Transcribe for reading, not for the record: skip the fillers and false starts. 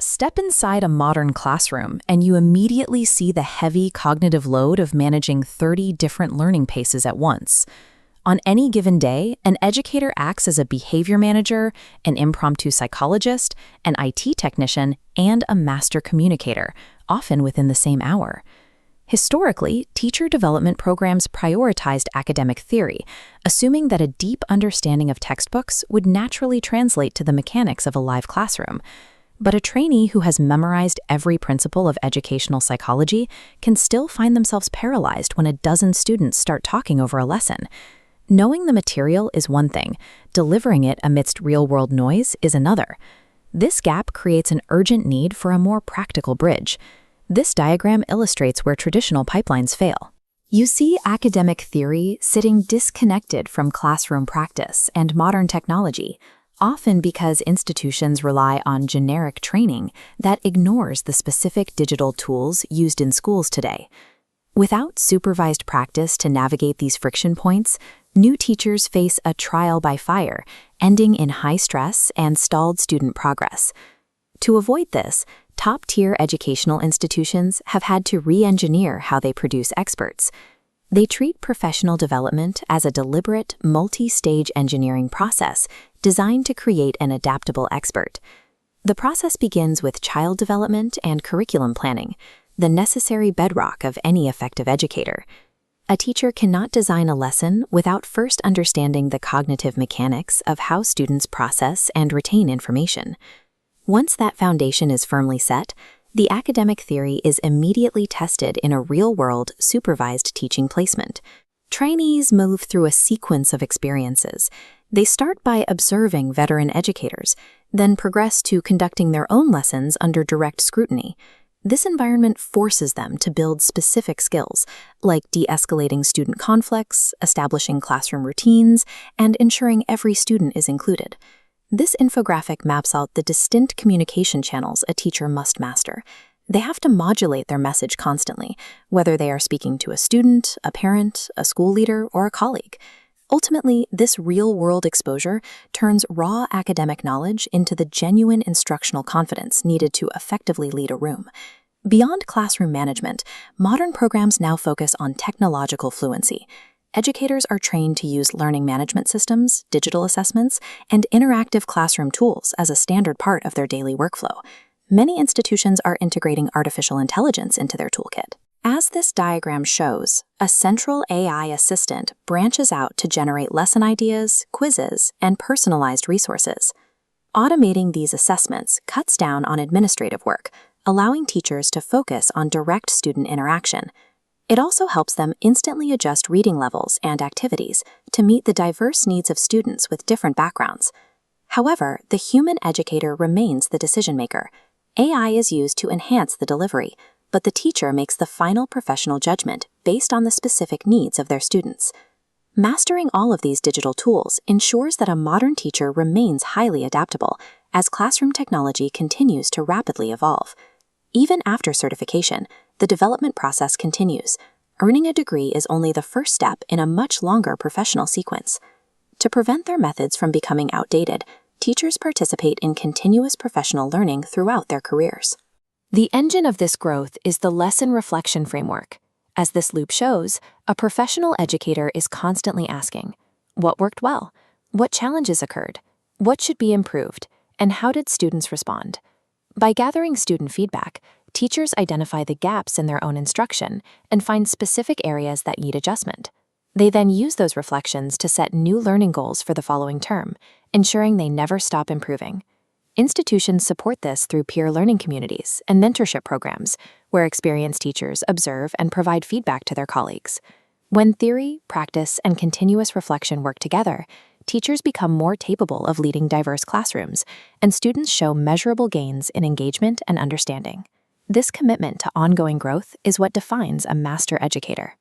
Step inside a modern classroom and you immediately see the heavy cognitive load of managing 30 different learning paces at once. On any given day, an educator acts as a behavior manager, an impromptu psychologist, an IT technician, and a master communicator, often within the same hour. Historically, teacher development programs prioritized academic theory, assuming that a deep understanding of textbooks would naturally translate to the mechanics of a live classroom. But a trainee who has memorized every principle of educational psychology can still find themselves paralyzed when a dozen students start talking over a lesson. Knowing the material is one thing, delivering it amidst real-world noise is another. This gap creates an urgent need for a more practical bridge. This diagram illustrates where traditional pipelines fail. You see academic theory sitting disconnected from classroom practice and modern technology, often because institutions rely on generic training that ignores the specific digital tools used in schools today. Without supervised practice to navigate these friction points, new teachers face a trial by fire, ending in high stress and stalled student progress. To avoid this, top-tier educational institutions have had to re-engineer how they produce experts. They treat professional development as a deliberate, multi-stage engineering process designed to create an adaptable expert. The process begins with child development and curriculum planning, the necessary bedrock of any effective educator. A teacher cannot design a lesson without first understanding the cognitive mechanics of how students process and retain information. Once that foundation is firmly set, the academic theory is immediately tested in a real-world, supervised teaching placement. Trainees move through a sequence of experiences. They start by observing veteran educators, then progress to conducting their own lessons under direct scrutiny. This environment forces them to build specific skills, like de-escalating student conflicts, establishing classroom routines, and ensuring every student is included. This infographic maps out the distinct communication channels a teacher must master. They have to modulate their message constantly, whether they are speaking to a student, a parent, a school leader, or a colleague. Ultimately, this real-world exposure turns raw academic knowledge into the genuine instructional confidence needed to effectively lead a room. Beyond classroom management, modern programs now focus on technological fluency. Educators are trained to use learning management systems, digital assessments, and interactive classroom tools as a standard part of their daily workflow. Many institutions are integrating artificial intelligence into their toolkit. As this diagram shows, a central AI assistant branches out to generate lesson ideas, quizzes, and personalized resources. Automating these assessments cuts down on administrative work, allowing teachers to focus on direct student interaction. It also helps them instantly adjust reading levels and activities to meet the diverse needs of students with different backgrounds. However, the human educator remains the decision-maker. AI is used to enhance the delivery, but the teacher makes the final professional judgment based on the specific needs of their students. Mastering all of these digital tools ensures that a modern teacher remains highly adaptable as classroom technology continues to rapidly evolve. Even after certification, the development process continues. Earning a degree is only the first step in a much longer professional sequence. To prevent their methods from becoming outdated, teachers participate in continuous professional learning throughout their careers. The engine of this growth is the lesson reflection framework. As this loop shows, a professional educator is constantly asking, what worked well? What challenges occurred? What should be improved? And how did students respond? By gathering student feedback, teachers identify the gaps in their own instruction and find specific areas that need adjustment. They then use those reflections to set new learning goals for the following term, ensuring they never stop improving. Institutions support this through peer learning communities and mentorship programs, where experienced teachers observe and provide feedback to their colleagues. When theory, practice, and continuous reflection work together, teachers become more capable of leading diverse classrooms, and students show measurable gains in engagement and understanding. This commitment to ongoing growth is what defines a master educator.